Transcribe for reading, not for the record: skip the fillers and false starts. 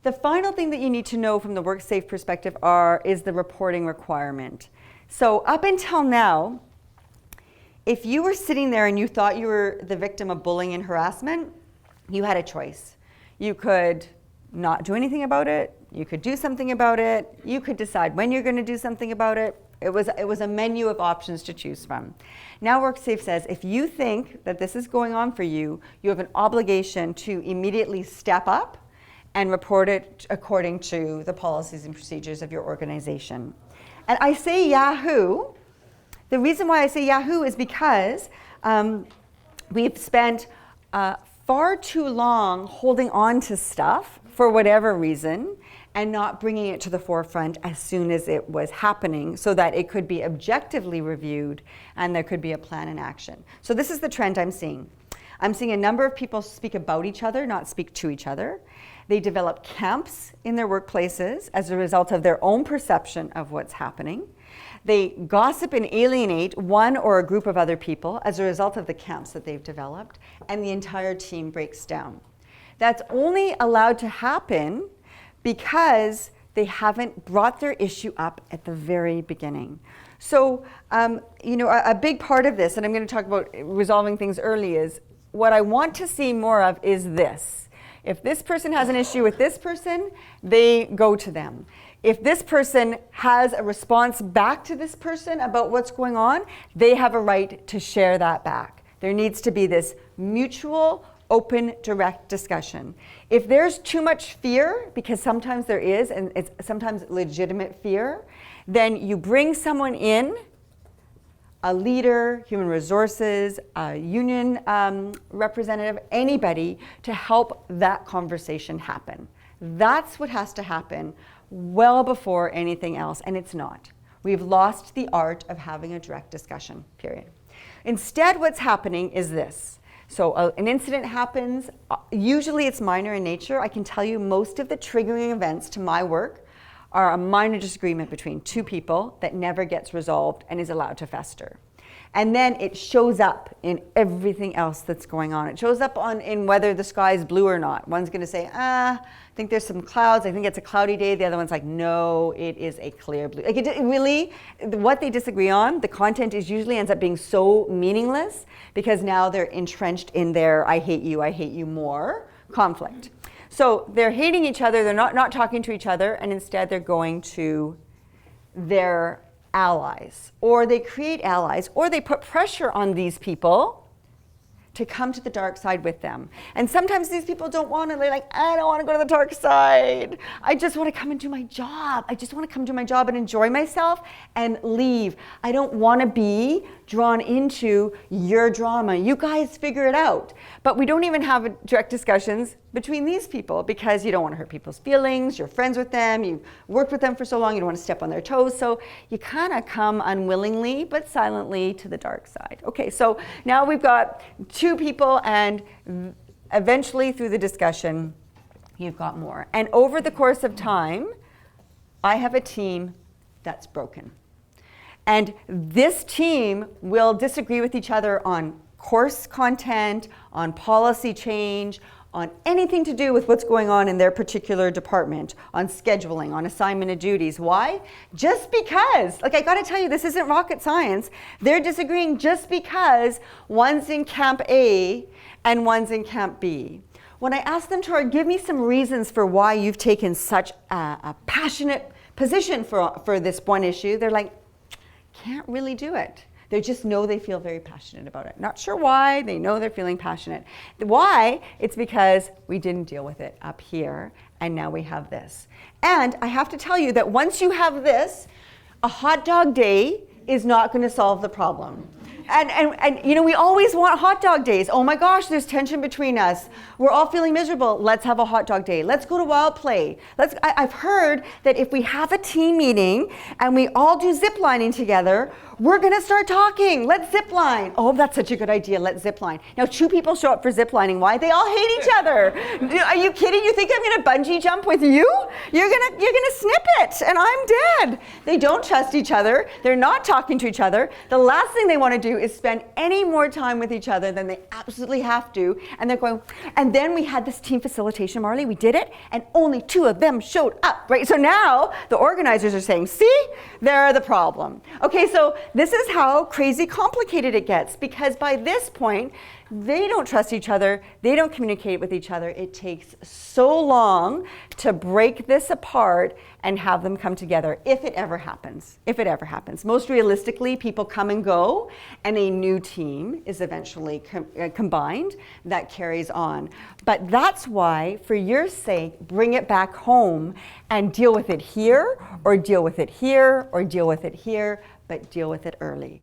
The final thing that you need to know from the WorkSafe perspective is the reporting requirement. So up until now, if you were sitting there and you thought you were the victim of bullying and harassment, you had a choice. You could not do anything about it. You could do something about it. You could decide when you're going to do something about it. It was a menu of options to choose from. Now WorkSafe says if you think that this is going on for you, you have an obligation to immediately step up and report it according to the policies and procedures of your organization. And I say Yahoo. The reason why I say Yahoo is because we've spent far too long holding on to stuff for whatever reason and not bringing it to the forefront as soon as it was happening so that it could be objectively reviewed and there could be a plan in action. So this is the trend I'm seeing. I'm seeing a number of people speak about each other, not speak to each other. They develop camps in their workplaces as a result of their own perception of what's happening. They gossip and alienate one or a group of other people as a result of the camps that they've developed, and the entire team breaks down. That's only allowed to happen because they haven't brought their issue up at the very beginning. So, a big part of this, and I'm going to talk about resolving things early, is what I want to see more of is this. If this person has an issue with this person, they go to them. If this person has a response back to this person about what's going on, they have a right to share that back. There needs to be this mutual, open, direct discussion. If there's too much fear, because sometimes there is, and it's sometimes legitimate fear, then you bring someone in, a leader, human resources, a union representative, anybody, to help that conversation happen. That's what has to happen well before anything else, and it's not. We've lost the art of having a direct discussion, period. Instead, what's happening is this. So an incident happens, usually it's minor in nature. I can tell you most of the triggering events to my work are a minor disagreement between two people that never gets resolved and is allowed to fester. And then it shows up in everything else that's going on. It shows up in whether the sky is blue or not. One's going to say, I think there's some clouds. I think it's a cloudy day. The other one's like, no, it is a clear blue. Like it really, what they disagree on, the content usually ends up being so meaningless because now they're entrenched in their I hate you more conflict. So they're hating each other. They're not talking to each other. And instead they're going to their allies, or they create allies, or they put pressure on these people to come to the dark side with them. And sometimes these people don't want to. They're like, I don't want to go to the dark side. I just want to come and do my job. I just want to come do my job and enjoy myself and leave. I don't want to be drawn into your drama. You guys figure it out. But we don't even have direct discussions between these people because you don't want to hurt people's feelings. You're friends with them. You've worked with them for so long. You don't want to step on their toes. So you kind of come unwillingly but silently to the dark side. Okay, so now we've got two people, and eventually through the discussion, you've got more. And over the course of time, I have a team that's broken. And this team will disagree with each other on course content, on policy change, on anything to do with what's going on in their particular department, on scheduling, on assignment of duties. Why? Just because, like I gotta tell you, this isn't rocket science. They're disagreeing just because one's in camp A and one's in camp B. When I ask them to give me some reasons for why you've taken such a passionate position for this one issue, they're like, can't really do it. They just know they feel very passionate about it. Not sure why, they know they're feeling passionate. Why? It's because we didn't deal with it up here, and now we have this. And I have to tell you that once you have this, a hot dog day is not going to solve the problem. And you know, we always want hot dog days. Oh my gosh, there's tension between us. We're all feeling miserable. Let's have a hot dog day. Let's go to Wild Play. I've heard that if we have a team meeting and we all do zip lining together, we're gonna start talking. Let's zip line. Oh, that's such a good idea. Let's zip line. Now, two people show up for zip lining. Why? They all hate each other. Are you kidding? You think I'm gonna bungee jump with you? You're gonna snip it, and I'm dead. They don't trust each other. They're not talking to each other. The last thing they want to do do is spend any more time with each other than they absolutely have to. And they're going, and then we had this team facilitation, Marley, we did it, and only 2 of them showed up, right? So now the organizers are saying, see, they're the problem. Okay, so this is how crazy complicated it gets, because by this point, they don't trust each other, they don't communicate with each other. It takes so long to break this apart and have them come together, if it ever happens, if it ever happens. Most realistically, people come and go, and a new team is eventually combined that carries on. But that's why, for your sake, bring it back home and deal with it here, or deal with it here, or deal with it here, but deal with it early.